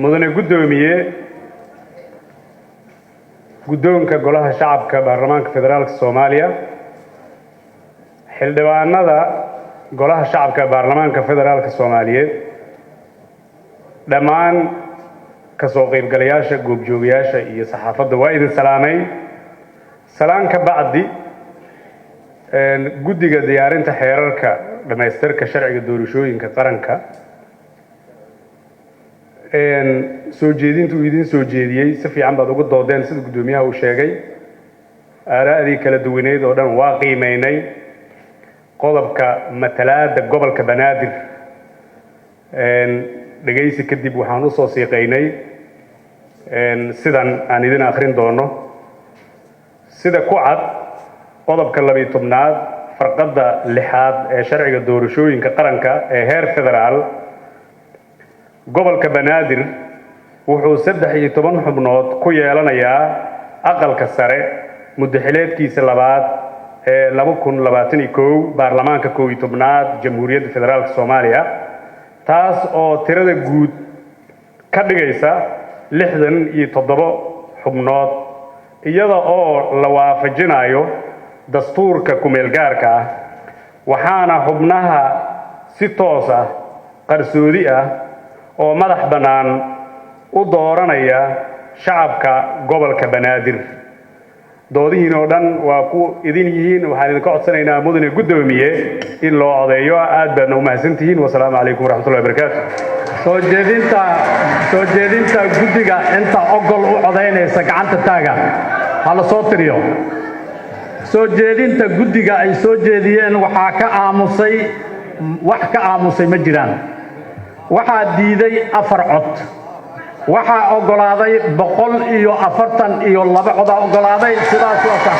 mudane gudoomiye guddoonka golaha shacabka baarlamaanka federaalka Soomaaliya xildhibaanada golaha shacabka baarlamaanka federaalka Soomaaliyeed dhammaan ka soo qaybgalayaasha goobjoogayaasha iyo saxaafadda waa idin salaamay salaan ka bacdi guddiga diyaarinta xeerarka dhamaystirka sharciga doorashooyinka qaranka soo jeedintu idin soo jeediyay si fiican baad ugu doodeen sida gudoomiyaha uu sheegay aaraadii kala duwaneed oo dhan waa qiimeynay qodobka matalaada gobolka Banaadir dhageysi kadib waxaan u soo siiqeynay sidan aan idin akhrin doono sida ku cad qodobka 12aad farqada 6aad ee sharciga doorashooyinka qaranka ee heer federaal gobolka Banaadir wuxuu 13 xubnood ku yeelanayaa aqalka sare muddaxileedkiisa labaad ee 2021 baarlamaanka 11aad jamhuuriyadda federaalka Soomaaliya taas oo tirada guud ka dhigaysa 67 xubnood iyada oo la waafajinayo dastuurka kumeel gaarka ah waxaana xubnaha si toos ah qarsoodi ah oo madax banaan u dooranaya shacabka gobolka Banaadir doodihiin oo dhan waa ku idin yihiin waxaan idin ka codsanaynaa mudane gudoomiye in loo codeeyo aad baan u mahadsantihiin wassalaamu calaykum waraxmatullaahi wabarakaatuh soo jeedinta guddiga inta ogol u codeynaysa gacanta taaga hala soo tiriyo soo jeedinta guddiga ay soo jeediyeen waxaa ka aamusay ma jiraan waxaa diiday 4 cod waxaa ogolaaday 142 cod ogolaaday sidaas waa sax